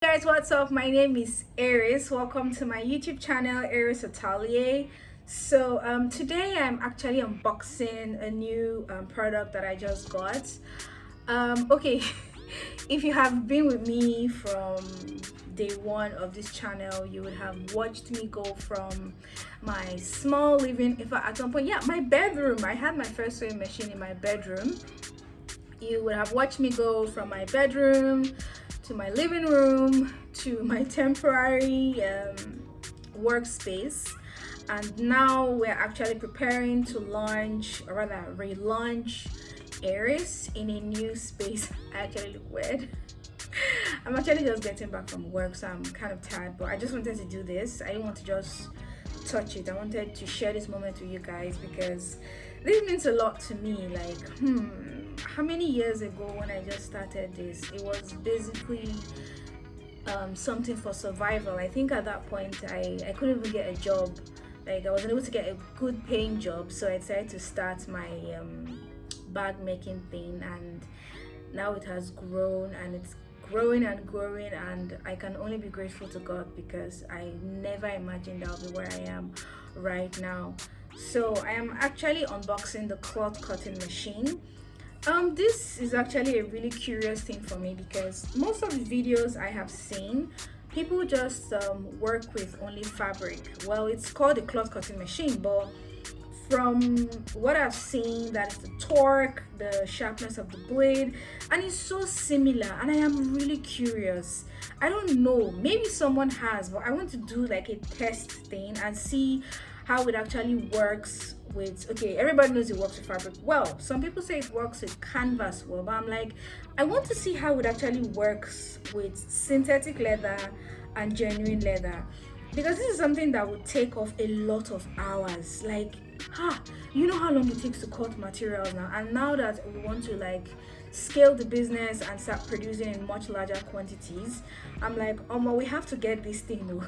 Hey guys, what's up? My name is Eris. Welcome to my YouTube channel, Eris Atelier. Today I'm actually unboxing a new product that I just got. Okay, if you have been with me from day one of this channel, you would have watched me go from my small living, in fact, at some point, yeah, my bedroom. I had my first sewing machine in my bedroom. You would have watched me go from my bedroom to my living room to my temporary workspace, and now we're actually preparing to launch, or rather relaunch, Eris in a new space. I actually look weird. I'm actually just getting back from work, so I'm kind of tired, but I just wanted to do this. I didn't want to just touch it. I wanted to share this moment with you guys because this means a lot to me. How many years ago when I just started this, it was basically something for survival. I think at that point I couldn't even get a job. Like, I wasn't able to get a good paying job, so I decided to start my bag making thing, and now it has grown and it's growing and growing, and I can only be grateful to God because I never imagined I'll be where I am right now. So I am actually unboxing the cloth cutting machine. This is actually a really curious thing for me because most of the videos I have seen, people just work with only fabric. Well, it's called a cloth cutting machine, but from what I've seen, that is the torque, the sharpness of the blade, and it's so similar, and I am really curious. I don't know, maybe someone has, but I want to do like a test thing and see how it actually works with, okay, everybody knows it works with fabric well. Some people say it works with canvas well, but I'm like, I want to see how it actually works with synthetic leather and genuine leather, because this is something that would take off a lot of hours. Like, you know how long it takes to cut materials now, and now that we want to like scale the business and start producing in much larger quantities, I'm like, we have to get this thing though.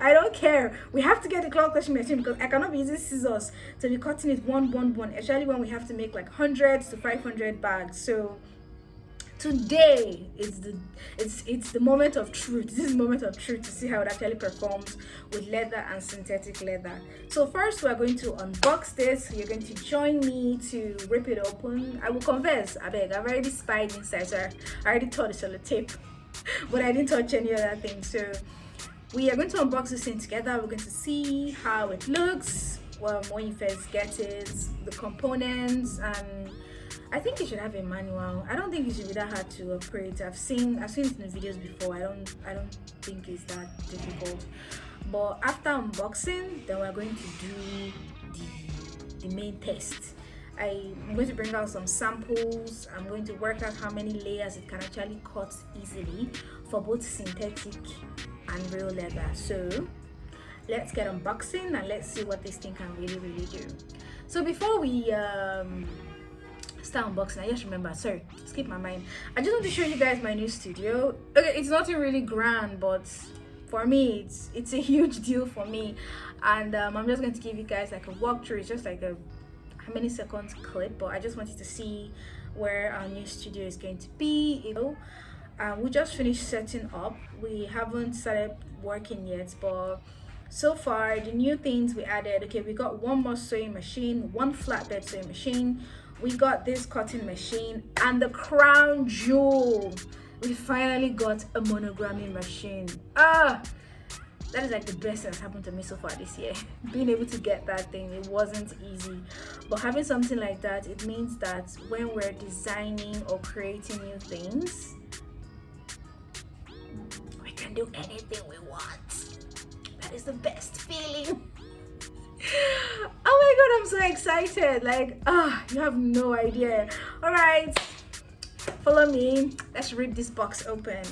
I don't care. We have to get the cloth cutting machine because I cannot be using scissors to be cutting it one, especially when we have to make like hundreds to 500 bags. So today it's the moment of truth. This is the moment of truth to see how it actually performs with leather and synthetic leather. So first we're going to unbox this. You're going to join me to rip it open. I will confess, I've already spied inside, so I already tore the sellotape but I didn't touch any other thing. So we are going to unbox this thing together. We're going to see how it looks when you first get it, the components, and I think it should have a manual. I don't think it should be that hard to operate. I've seen it in the videos before. I don't think it's that difficult. But after unboxing, then we're going to do the main test. I'm going to bring out some samples. I'm going to work out how many layers it can actually cut easily for both synthetic and real leather. So let's get unboxing and let's see what this thing can really do. So before we start unboxing, I just remember, sorry, skip my mind, I just want to show you guys my new studio. Okay, it's nothing really grand, but for me it's a huge deal for me, and I'm just going to give you guys like a walkthrough. It's just like a how many seconds clip, but I just wanted to see where our new studio is going to be. We just finished setting up. We haven't started working yet, but so far the new things we added, okay, we got one more sewing machine, one flatbed sewing machine, we got this cutting machine, and the crown jewel, we finally got a monogramming machine. That is like the best that's happened to me so far this year. Being able to get that thing, it wasn't easy, but having something like that, it means that when we're designing or creating new things, we can do anything we want. That is the best feeling. Oh my god, I'm so excited. Like, you have no idea. All right, follow me. Let's rip this box open.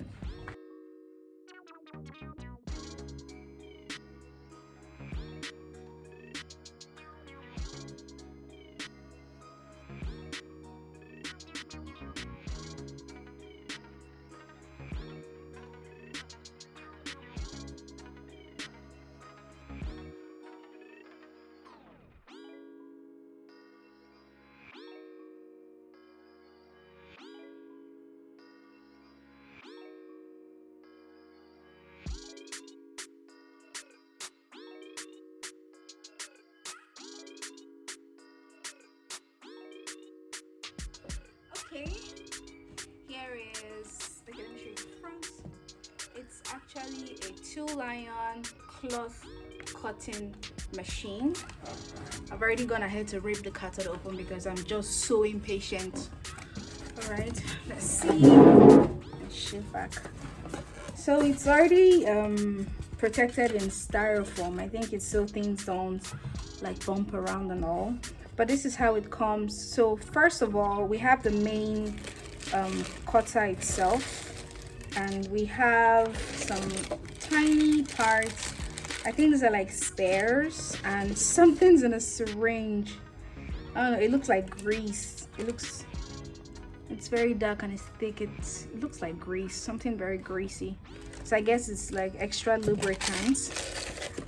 actually a 2-iron cloth cutting machine. I've already gone ahead to rip the carton open because I'm just so impatient. All right, let's see. Let's shift back. So it's already protected in styrofoam. I think it's so things don't like bump around and all. But this is how it comes. So first of all, we have the main cutter itself, and we have some tiny parts. I think these are like spares, and something's in a syringe. I don't know, it looks like grease. It's very dark and it's thick. It looks like grease, something very greasy. So I guess it's like extra lubricant.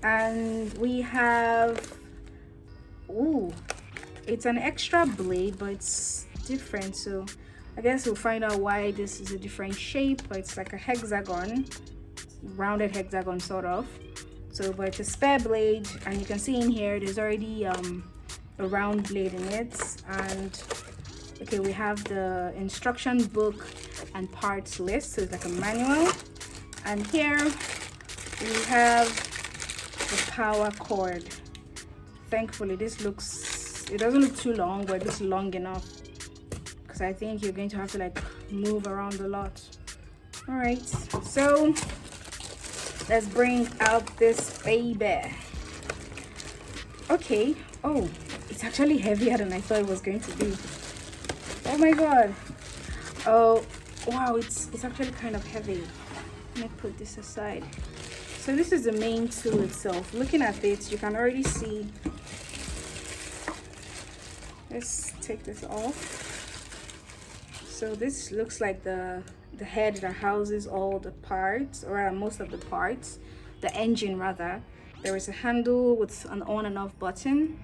And we have, ooh, it's an extra blade, but it's different. So I guess we'll find out why this is a different shape. But it's like a hexagon, rounded hexagon sort of. So, but it's a spare blade, and you can see in here there's already a round blade in it. And okay, we have the instruction book and parts list, so it's like a manual. And here we have the power cord. Thankfully, this looks, it doesn't look too long, but it's long enough, because I think you're going to have to like move around a lot. All right, so let's bring out this baby. Okay, oh, it's actually heavier than I thought it was going to be. Oh my god. Oh wow, it's actually kind of heavy. Let me put this aside. So this is the main tool itself. Looking at it, you can already see. Let's take this off. So this looks like the head that houses all the parts, or most of the parts, the engine rather. There is a handle with an on and off button.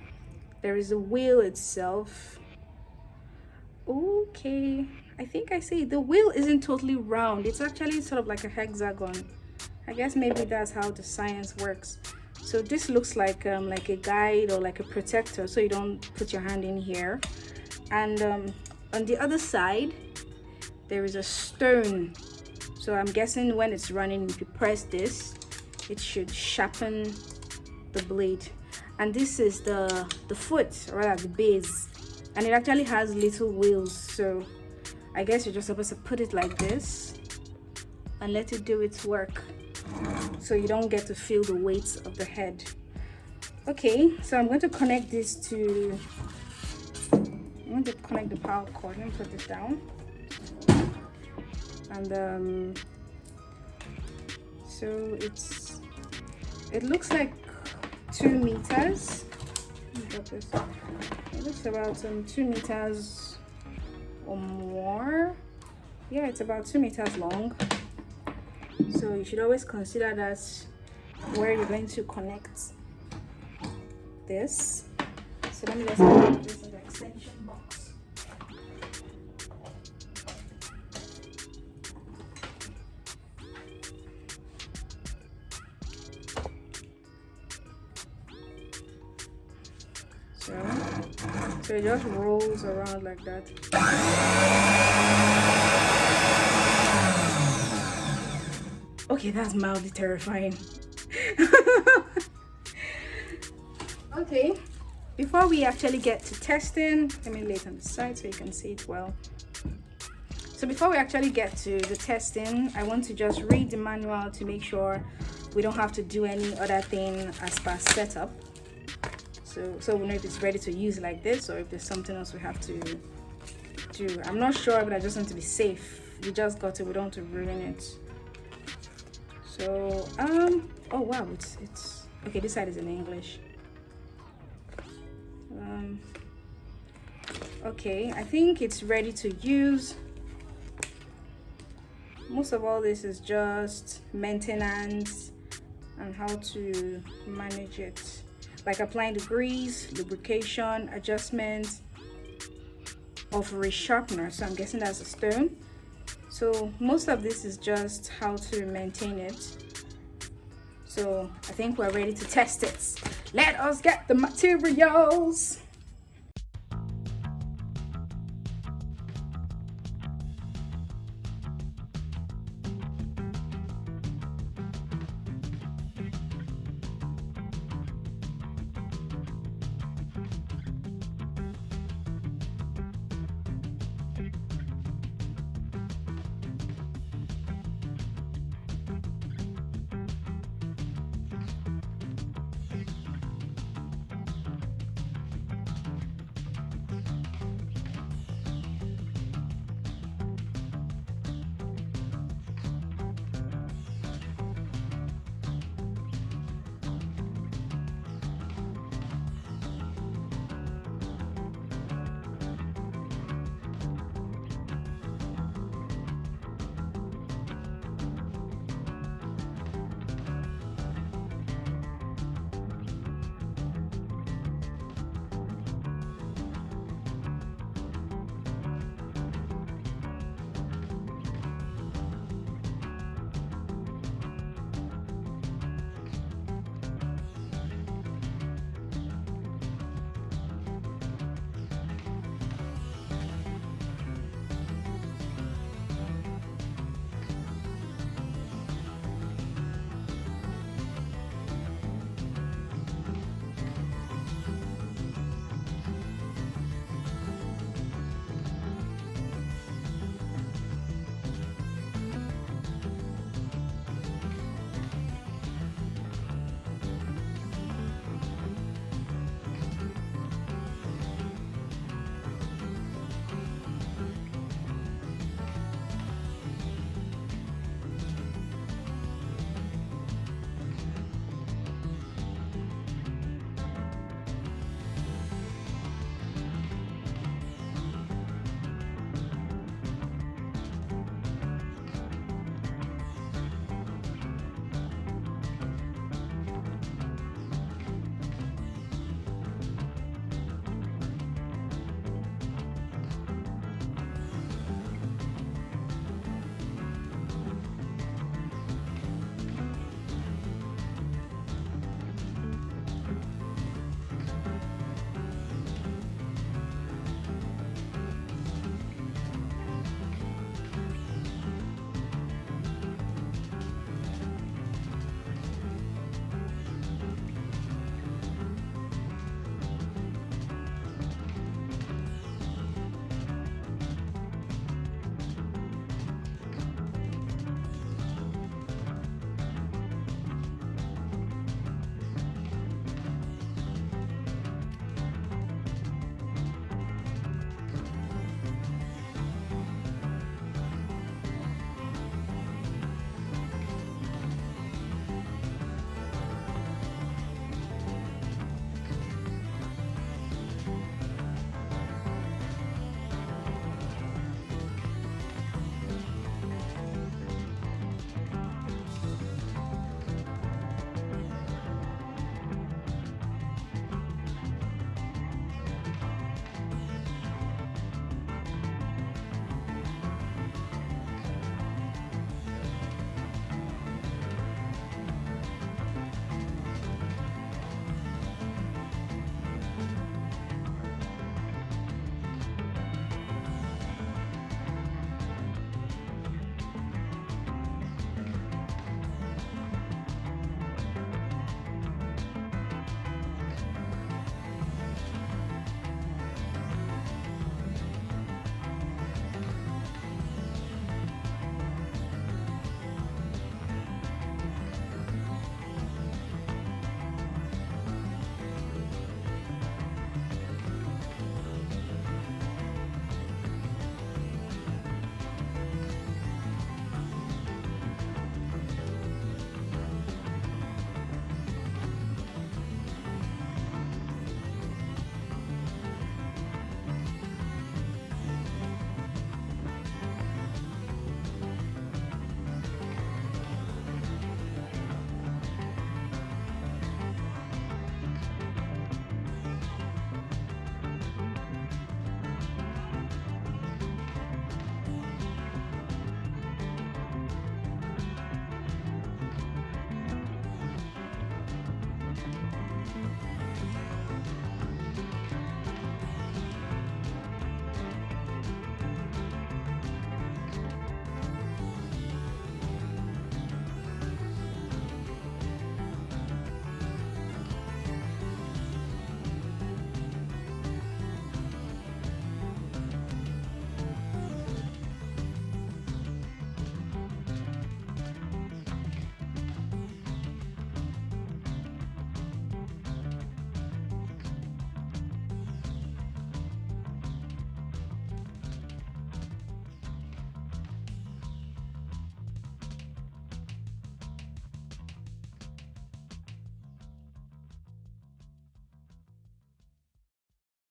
There is a wheel itself. Okay, I think I see the wheel isn't totally round. It's actually sort of like a hexagon. I guess maybe that's how the science works. So this looks like a guide or like a protector, so you don't put your hand in here. And on the other side there is a stone. So I'm guessing when it's running, if you press this, it should sharpen the blade. And this is the foot, or rather the base, and it actually has little wheels. So I guess you're just supposed to put it like this and let it do its work, so you don't get to feel the weight of the head. Okay, so I'm going to connect this to, I'm going to connect the power cord. Let me put this down. And so it looks like 2 meters. It looks about 2 meters or more. Yeah, it's about 2 meters long. So you should always consider that where you're going to connect this. So let me just put this in the extension box. So it just rolls around like that. Okay, that's mildly terrifying. Okay, before we actually get to testing, let me lay it on the side so you can see it well. So before we actually get to the testing, I want to just read the manual to make sure we don't have to do any other thing as per setup. So we know if it's ready to use like this, or if there's something else we have to do. I'm not sure, but I just want to be safe. We just got it, we don't want to ruin it. So oh wow, it's okay, this side is in English. Okay, I think it's ready to use. Most of all this is just maintenance and how to manage it, like applying the grease, lubrication, adjustment of a resharpener. So I'm guessing that's a stone. So most of this is just how to maintain it. So I think we're ready to test it. Let us get the materials.